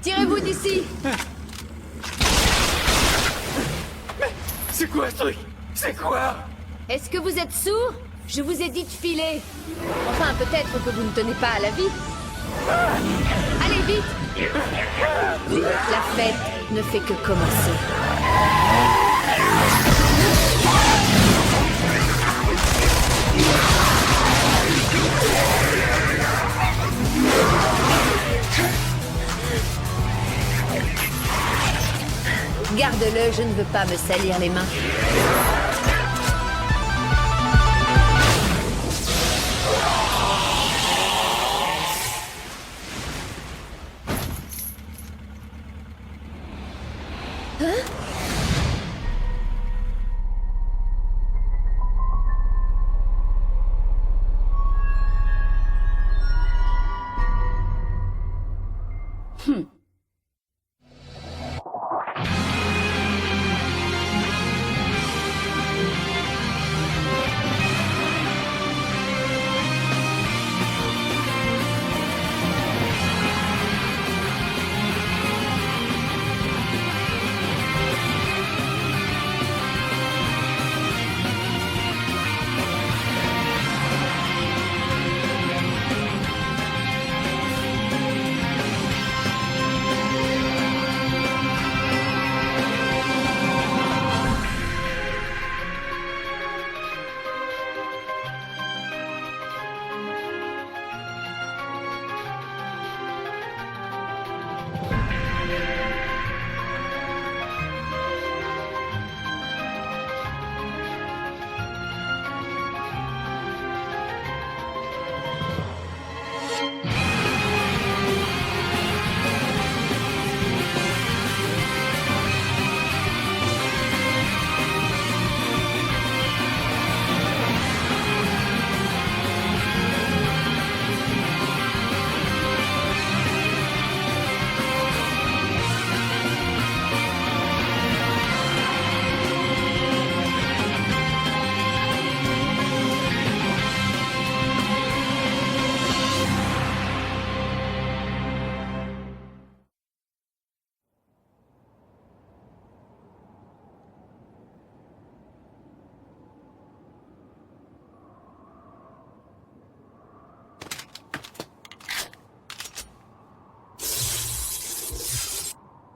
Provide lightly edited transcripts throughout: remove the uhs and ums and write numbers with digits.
Tirez-vous d'ici! Mais c'est quoi ce truc? C'est quoi? Est-ce que vous êtes sourd? Je vous ai dit de filer. Enfin, peut-être que vous ne tenez pas à la vie. Allez, vite! La fête ne fait que commencer. Garde-le, je ne veux pas me salir les mains.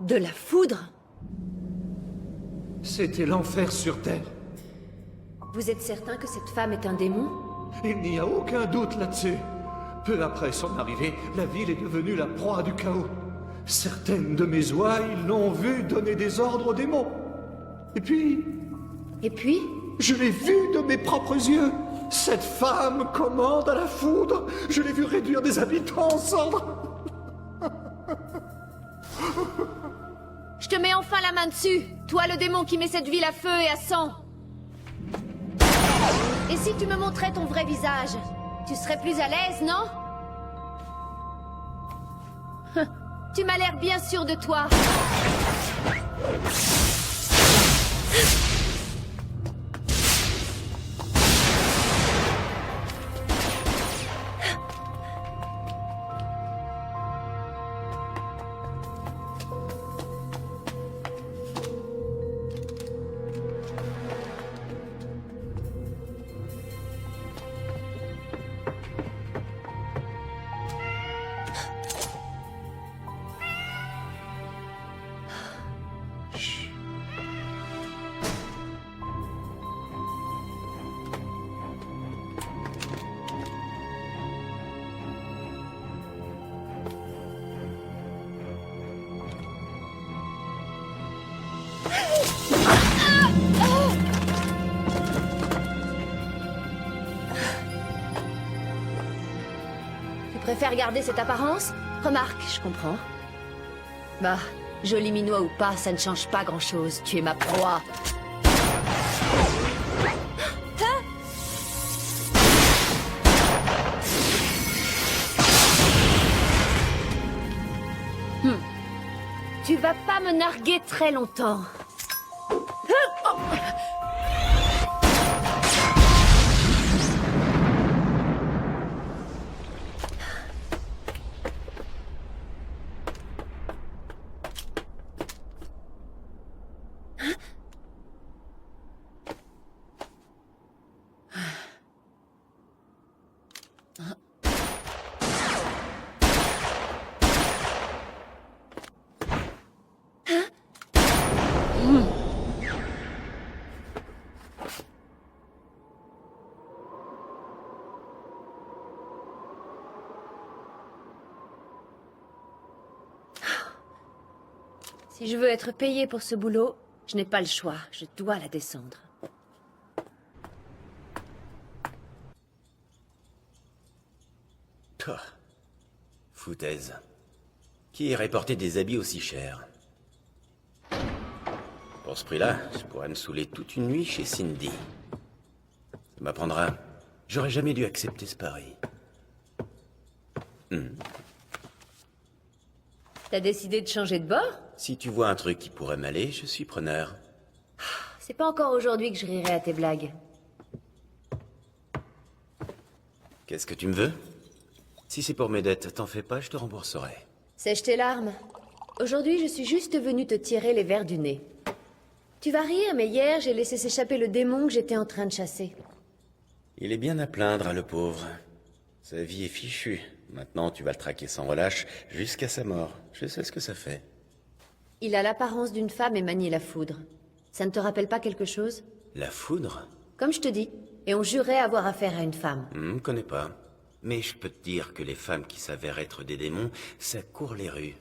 De la foudre? C'était l'enfer sur Terre. Vous êtes certain que cette femme est un démon? Il n'y a aucun doute là-dessus. Peu après son arrivée, la ville est devenue la proie du chaos. Certaines de mes ouailles l'ont vue donner des ordres aux démons. Et puis, je l'ai vue de mes propres yeux. Cette femme commande à la foudre. Je l'ai vue réduire des habitants en cendres. Je te mets enfin la main dessus, toi le démon qui met cette ville à feu et à sang. Et si tu me montrais ton vrai visage, tu serais plus à l'aise, non? Tu m'as l'air bien sûr de toi. Tu préfères garder cette apparence? Remarque, je comprends. Bah, joli minois ou pas, ça ne change pas grand-chose. Tu es ma proie. Tu vas pas me narguer très longtemps. Si je veux être payée pour ce boulot, je n'ai pas le choix. Je dois la descendre. Oh, foutaise. Qui irait porter des habits aussi chers? Pour ce prix-là, je pourrais me saouler toute une nuit chez Cindy. Ça m'apprendra. J'aurais jamais dû accepter ce pari. T'as décidé de changer de bord? Si tu vois un truc qui pourrait m'aller, je suis preneur. C'est pas encore aujourd'hui que je rirai à tes blagues. Qu'est-ce que tu me veux? Si c'est pour mes dettes, t'en fais pas, je te rembourserai. Sèche tes larmes. Aujourd'hui, je suis juste venue te tirer les vers du nez. Tu vas rire, mais hier, j'ai laissé s'échapper le démon que j'étais en train de chasser. Il est bien à plaindre, le pauvre. Sa vie est fichue. Maintenant, tu vas le traquer sans relâche jusqu'à sa mort. Je sais ce que ça fait. Il a l'apparence d'une femme et manie la foudre. Ça ne te rappelle pas quelque chose? La foudre? Comme je te dis. Et on jurait avoir affaire à une femme. Connais pas. Mais je peux te dire que les femmes qui s'avèrent être des démons, ça court les rues.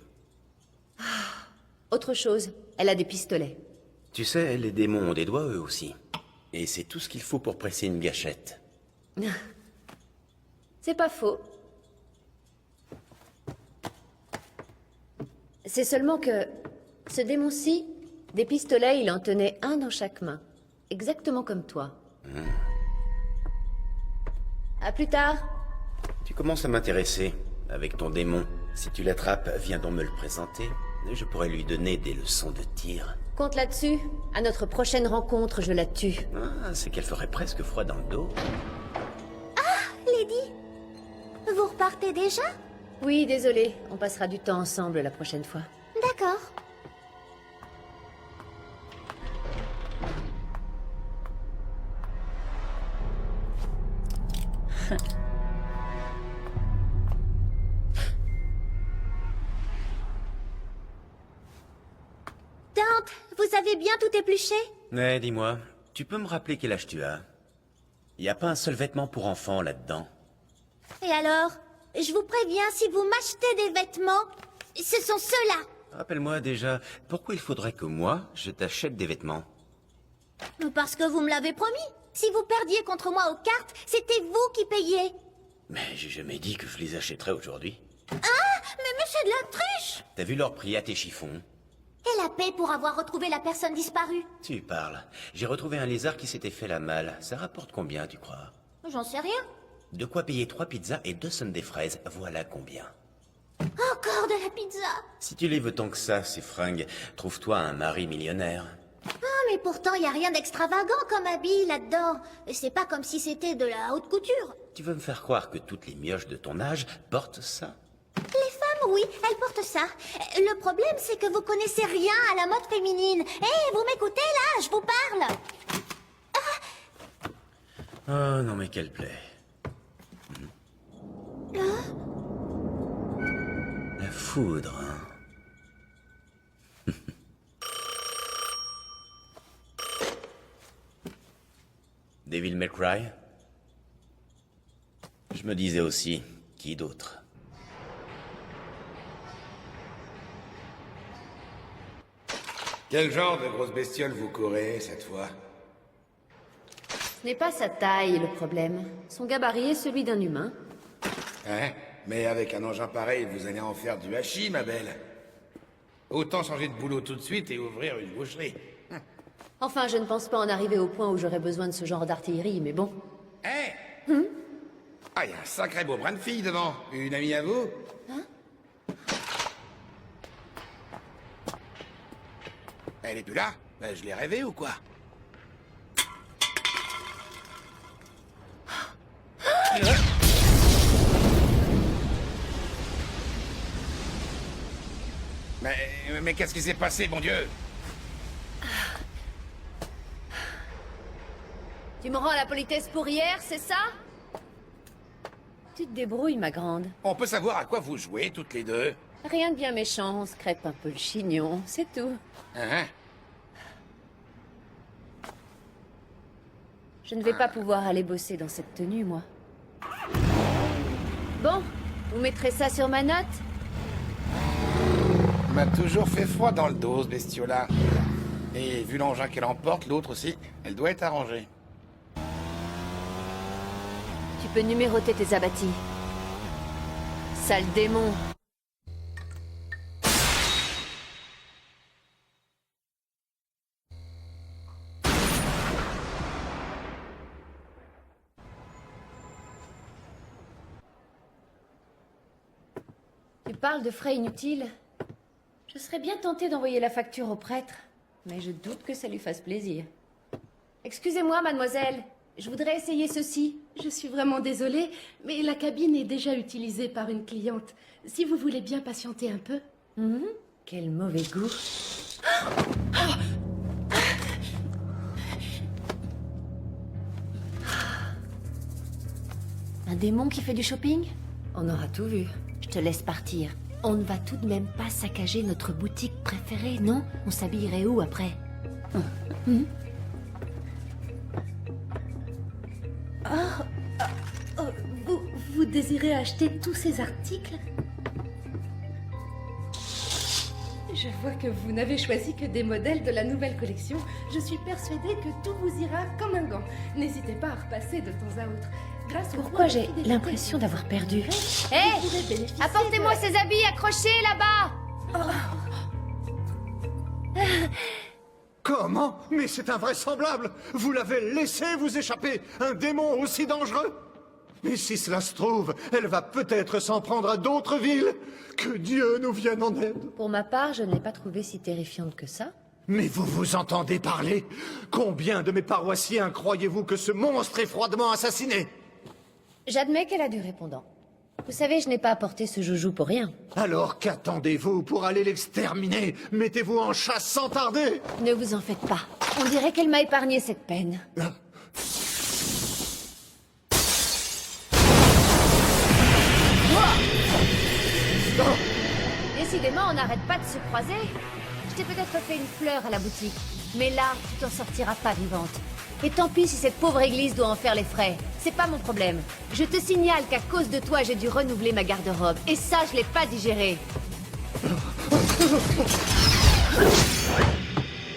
Autre chose, elle a des pistolets. Tu sais, les démons ont des doigts eux aussi. Et c'est tout ce qu'il faut pour presser une gâchette. C'est pas faux. C'est seulement que... ce démon-ci, des pistolets, il en tenait un dans chaque main. Exactement comme toi. À plus tard. Tu commences à m'intéresser avec ton démon. Si tu l'attrapes, viens donc me le présenter. Je pourrais lui donner des leçons de tir. Compte là-dessus. À notre prochaine rencontre, je la tue. Ah, c'est qu'elle ferait presque froid dans le dos. Lady, vous repartez déjà? Oui, désolé. On passera du temps ensemble la prochaine fois. D'accord. Tante, vous avez bien tout épluché? Mais dis-moi, tu peux me rappeler quel âge tu as? Y a pas un seul vêtement pour enfant là-dedans. Et alors? Je vous préviens, si vous m'achetez des vêtements, ce sont ceux-là. Rappelle-moi déjà, pourquoi il faudrait que moi, je t'achète des vêtements? Parce que vous me l'avez promis. Si vous perdiez contre moi aux cartes, c'était vous qui payiez. Mais j'ai jamais dit que je les achèterais aujourd'hui. Mais c'est de la triche! T'as vu leur prix à tes chiffons? Et la paix pour avoir retrouvé la personne disparue? Tu parles. J'ai retrouvé un lézard qui s'était fait la malle. Ça rapporte combien, tu crois? J'en sais rien. De quoi payer 3 pizzas et 2 sundaes fraises, voilà combien. Encore de la pizza! Si tu les veux tant que ça, ces fringues, trouve-toi un mari millionnaire. Mais pourtant, y a rien d'extravagant comme habit là-dedans. C'est pas comme si c'était de la haute couture. Tu veux me faire croire que toutes les mioches de ton âge portent ça? Les femmes, oui, elles portent ça. Le problème, c'est que vous connaissez rien à la mode féminine. Hé, vous m'écoutez là? Je vous parle. Oh non mais quelle plaie. La foudre, hein. Devil May Cry? Je me disais aussi, qui d'autre? Quel genre de grosse bestiole vous courez, cette fois? Ce n'est pas sa taille le problème. Son gabarit est celui d'un humain. Hein? Mais avec un engin pareil, vous allez en faire du hachis, ma belle. Autant changer de boulot tout de suite et ouvrir une boucherie. Enfin, je ne pense pas en arriver au point où j'aurais besoin de ce genre d'artillerie, mais bon. Hein? Ah, il y a un sacré beau brin de fille devant. Une amie à vous? Elle est plus là? Ben, je l'ai rêvé ou quoi? Mais qu'est-ce qui s'est passé, mon Dieu? Tu me rends la politesse pour hier, c'est ça? Tu te débrouilles, ma grande. On peut savoir à quoi vous jouez, toutes les deux? Rien de bien méchant, on se crêpe un peu le chignon, c'est tout. Hein? Je ne vais pas pouvoir aller bosser dans cette tenue, moi. Bon, vous mettrez ça sur ma note? M'a toujours fait froid dans le dos, ce bestiole-là. Et vu l'engin qu'elle emporte, l'autre aussi, elle doit être arrangée. Tu peux numéroter tes abattis. Sale démon. Tu parles de frais inutiles? Je serais bien tentée d'envoyer la facture au prêtre, mais je doute que ça lui fasse plaisir. Excusez-moi, mademoiselle. Je voudrais essayer ceci. Je suis vraiment désolée, mais la cabine est déjà utilisée par une cliente. Si vous voulez bien patienter un peu. Quel mauvais goût. Un démon qui fait du shopping? On aura tout vu. Je te laisse partir. On ne va tout de même pas saccager notre boutique préférée, non? On s'habillerait où après? Vous désirez acheter tous ces articles? Je vois que vous n'avez choisi que des modèles de la nouvelle collection. Je suis persuadée que tout vous ira comme un gant. N'hésitez pas à repasser de temps à autre. Grâce au Pourquoi point de j'ai fidélité l'impression que d'avoir vous perdu? offrez, Hé! vous pourrez bénéficier Apportez-moi de- ces habits accrochés là-bas! Comment? Mais c'est invraisemblable! Vous l'avez laissé vous échapper! Un démon aussi dangereux! Mais si cela se trouve, elle va peut-être s'en prendre à d'autres villes! Que Dieu nous vienne en aide! Pour ma part, je ne l'ai pas trouvée si terrifiante que ça. Mais vous vous entendez parler? Combien de mes paroissiens croyez-vous que ce monstre est froidement assassiné? J'admets qu'elle a du répondant. Vous savez, je n'ai pas apporté ce joujou pour rien. Alors qu'attendez-vous pour aller l'exterminer? Mettez-vous en chasse sans tarder! Ne vous en faites pas. On dirait qu'elle m'a épargné cette peine. Décidément, on n'arrête pas de se croiser. Je t'ai peut-être fait une fleur à la boutique, mais là, tu t'en sortiras pas vivante. Et tant pis si cette pauvre église doit en faire les frais. C'est pas mon problème. Je te signale qu'à cause de toi, j'ai dû renouveler ma garde-robe. Et ça, je l'ai pas digéré.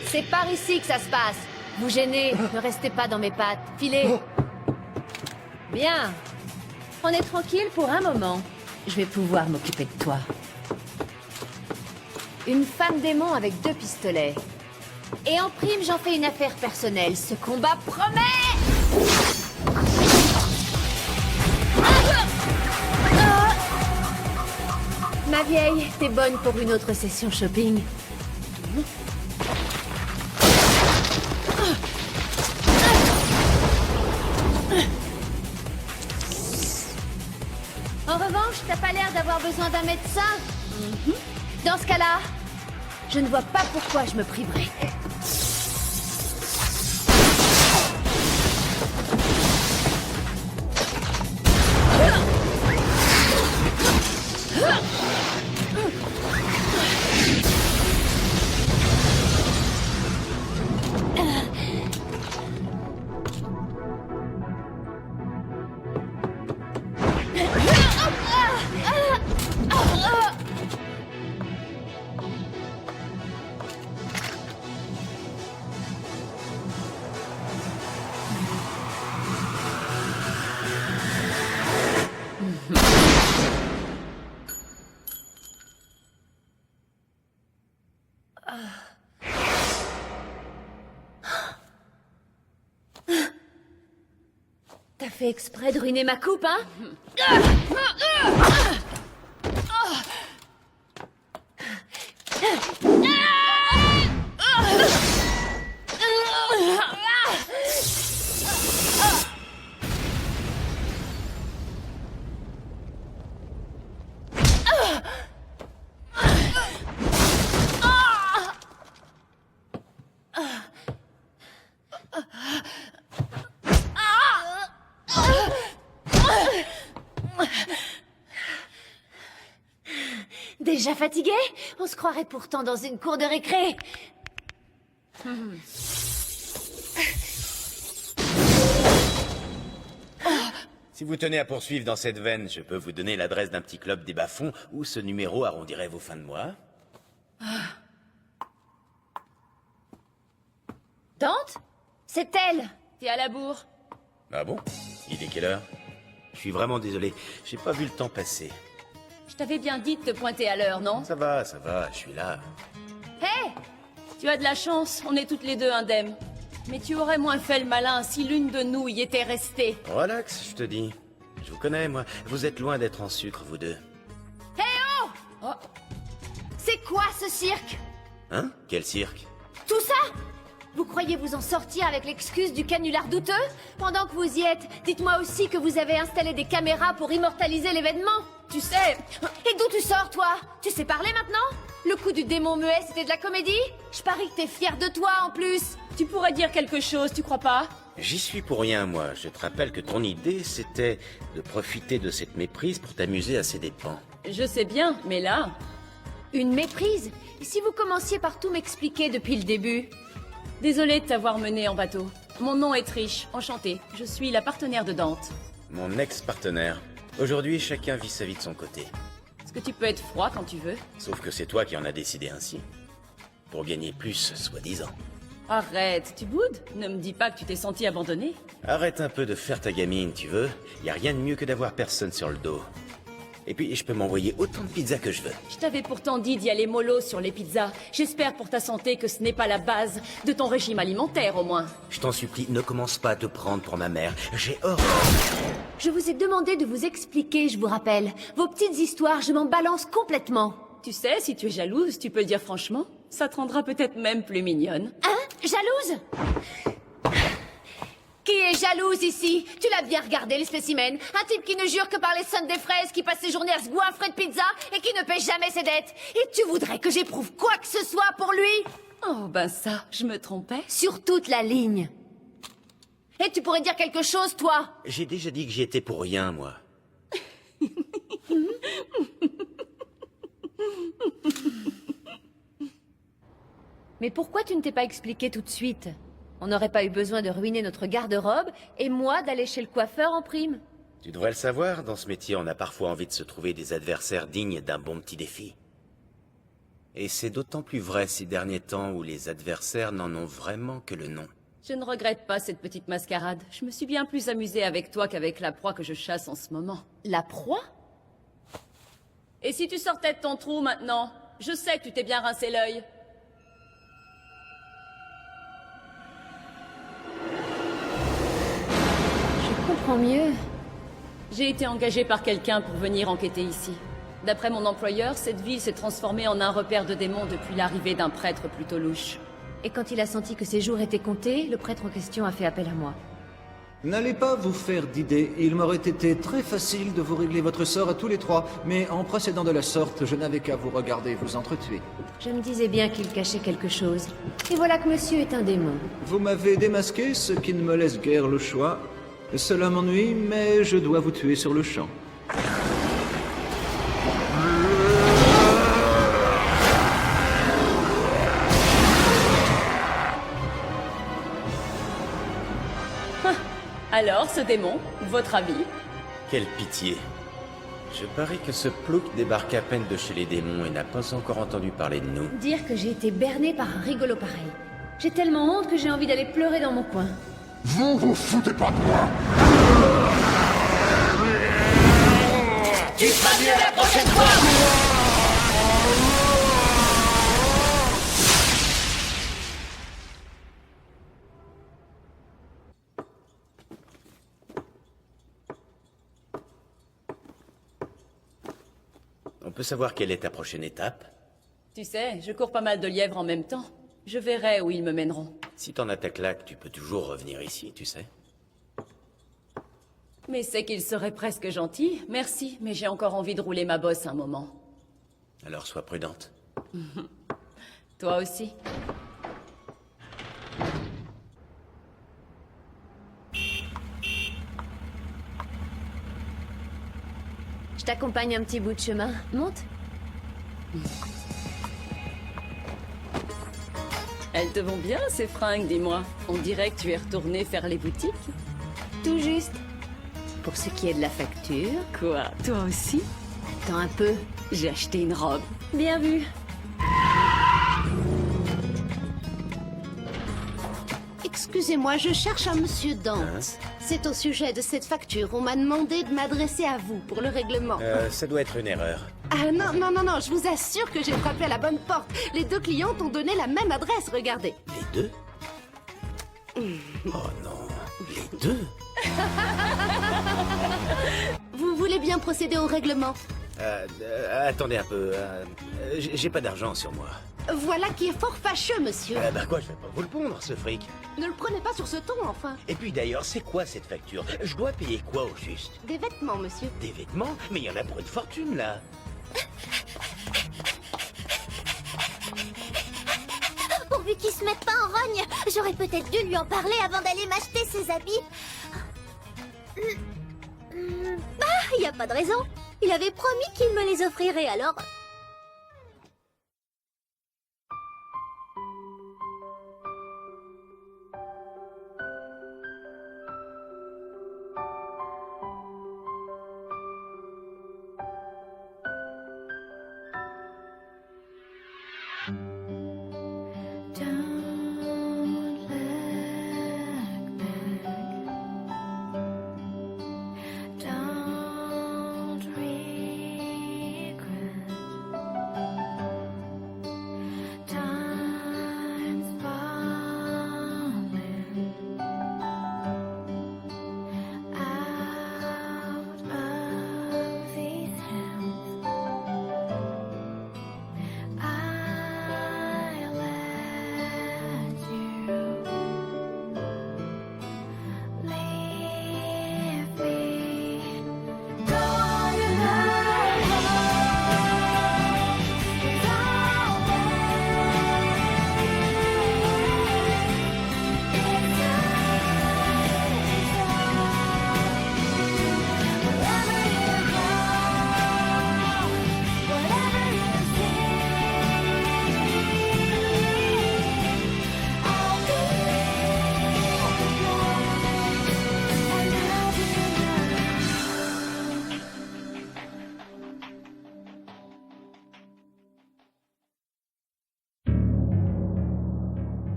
C'est par ici que ça se passe. Vous gênez, ne restez pas dans mes pattes. Filez. Bien. On est tranquille pour un moment. Je vais pouvoir m'occuper de toi. Une femme démon avec 2 pistolets. Et en prime, j'en fais une affaire personnelle. Ce combat promet! Ma vieille, t'es bonne pour une autre session shopping. En revanche, t'as pas l'air d'avoir besoin d'un médecin. Dans ce cas-là, je ne vois pas pourquoi je me priverais. T'as fait exprès de ruiner ma coupe, hein? Déjà fatigué? On se croirait pourtant dans une cour de récré. Si vous tenez à poursuivre dans cette veine, je peux vous donner l'adresse d'un petit club des bas-fonds où ce numéro arrondirait vos fins de mois. Tante? C'est elle. T'es à la bourre. Ah bon? Il est quelle heure? Je suis vraiment désolé, j'ai pas vu le temps passer. Je t'avais bien dit de te pointer à l'heure, non? Ça va, je suis là. Hé! Tu as de la chance, on est toutes les deux indemnes. Mais tu aurais moins fait le malin si l'une de nous y était restée. Relax, je te dis. Je vous connais, moi. Vous êtes loin d'être en sucre, vous deux. Hé oh! C'est quoi ce cirque? Hein? Quel cirque? Tout ça? Vous croyez vous en sortir avec l'excuse du canular douteux? Pendant que vous y êtes, dites-moi aussi que vous avez installé des caméras pour immortaliser l'événement. Tu sais... Et d'où tu sors, toi? Tu sais parler maintenant? Le coup du démon muet, c'était de la comédie? Je parie que t'es fier de toi, en plus. Tu pourrais dire quelque chose, tu crois pas? J'y suis pour rien, moi. Je te rappelle que ton idée, c'était de profiter de cette méprise pour t'amuser à ses dépens. Je sais bien, mais là... Une méprise? Et si vous commenciez par tout m'expliquer depuis le début? Désolée de t'avoir mené en bateau. Mon nom est Trish, enchantée. Je suis la partenaire de Dante. Mon ex-partenaire. Aujourd'hui, chacun vit sa vie de son côté. Est-ce que tu peux être froid quand tu veux? Sauf que c'est toi qui en as décidé ainsi. Pour gagner plus, soi-disant. Arrête, tu boudes? Ne me dis pas que tu t'es senti abandonné. Arrête un peu de faire ta gamine, tu veux? Y a rien de mieux que d'avoir personne sur le dos. Et puis, je peux m'envoyer autant de pizzas que je veux. Je t'avais pourtant dit d'y aller mollo sur les pizzas. J'espère pour ta santé que ce n'est pas la base de ton régime alimentaire, au moins. Je t'en supplie, ne commence pas à te prendre pour ma mère. J'ai horreur. Je vous ai demandé de vous expliquer, je vous rappelle. Vos petites histoires, je m'en balance complètement. Tu sais, si tu es jalouse, tu peux le dire franchement. Ça te rendra peut-être même plus mignonne. Hein? Jalouse? Qui est jalouse ici? Tu l'as bien regardé, les spécimens. Un type qui ne jure que par les sonnes des fraises, qui passe ses journées à se goinfrer de pizza et qui ne paie jamais ses dettes. Et tu voudrais que j'éprouve quoi que ce soit pour lui? Oh, ben ça, je me trompais. Sur toute la ligne. Et tu pourrais dire quelque chose, toi? J'ai déjà dit que j'y étais pour rien, moi. Mais pourquoi tu ne t'es pas expliqué tout de suite? On n'aurait pas eu besoin de ruiner notre garde-robe, et moi d'aller chez le coiffeur en prime. Tu devrais le savoir, dans ce métier, on a parfois envie de se trouver des adversaires dignes d'un bon petit défi. Et c'est d'autant plus vrai ces derniers temps où les adversaires n'en ont vraiment que le nom. Je ne regrette pas cette petite mascarade. Je me suis bien plus amusée avec toi qu'avec la proie que je chasse en ce moment. La proie? Et si tu sortais de ton trou maintenant? Je sais que tu t'es bien rincé l'œil. Je comprends mieux. J'ai été engagée par quelqu'un pour venir enquêter ici. D'après mon employeur, cette ville s'est transformée en un repère de démons depuis l'arrivée d'un prêtre plutôt louche. Et quand il a senti que ses jours étaient comptés, le prêtre en question a fait appel à moi. N'allez pas vous faire d'idées, il m'aurait été très facile de vous régler votre sort à tous les trois, mais en procédant de la sorte, je n'avais qu'à vous regarder vous entretuer. Je me disais bien qu'il cachait quelque chose. Et voilà que monsieur est un démon. Vous m'avez démasqué, ce qui ne me laisse guère le choix. Cela m'ennuie, mais je dois vous tuer sur le champ. Alors, ce démon, votre avis? Quelle pitié. Je parie que ce plouc débarque à peine de chez les démons et n'a pas encore entendu parler de nous. Dire que j'ai été bernée par un rigolo pareil. J'ai tellement honte que j'ai envie d'aller pleurer dans mon coin. Vous vous foutez pas de moi! Tu feras mieux la prochaine fois! peut savoir quelle est ta prochaine étape? Tu sais, je cours pas mal de lièvres en même temps. Je verrai où ils me mèneront. Si t'en as ta claque, tu peux toujours revenir ici, tu sais. Mais c'est qu'il serait presque gentil. Merci, mais j'ai encore envie de rouler ma bosse un moment. Alors sois prudente. Toi aussi. Je t'accompagne un petit bout de chemin. Monte. Elles te vont bien, ces fringues, dis-moi. On dirait que tu es retourné faire les boutiques. Tout juste. Pour ce qui est de la facture... Quoi, toi aussi? Attends un peu. J'ai acheté une robe. Bien vu. Excusez-moi, je cherche un monsieur Dante. C'est au sujet de cette facture. On m'a demandé de m'adresser à vous pour le règlement. Ça doit être une erreur. Ah non, non, non, non, je vous assure que j'ai frappé à la bonne porte. Les deux clientes ont donné la même adresse, regardez. Les deux? Oh non, les deux? Vous voulez bien procéder au règlement? Attendez un peu. J'ai pas d'argent sur moi. Voilà qui est fort fâcheux, monsieur. Bah quoi, je vais pas vous le pondre, ce fric. Ne le prenez pas sur ce ton, enfin. Et puis d'ailleurs, c'est quoi cette facture? Je dois payer quoi au juste? Des vêtements, monsieur. Des vêtements? Mais il y en a pour une fortune, là. Pourvu qu'il se mette pas en rogne, j'aurais peut-être dû lui en parler avant d'aller m'acheter ses habits. Ah, y a pas de raison. Il avait promis qu'il me les offrirait, alors...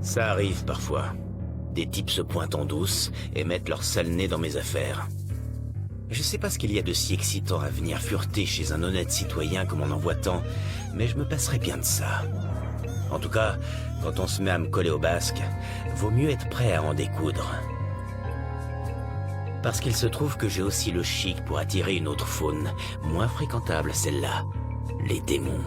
Ça arrive parfois. Des types se pointent en douce et mettent leur sale nez dans mes affaires. Je sais pas ce qu'il y a de si excitant à venir fureter chez un honnête citoyen comme on en voit tant, mais je me passerai bien de ça. En tout cas, quand on se met à me coller au basque, vaut mieux être prêt à en découdre. Parce qu'il se trouve que j'ai aussi le chic pour attirer une autre faune, moins fréquentable celle-là, les démons.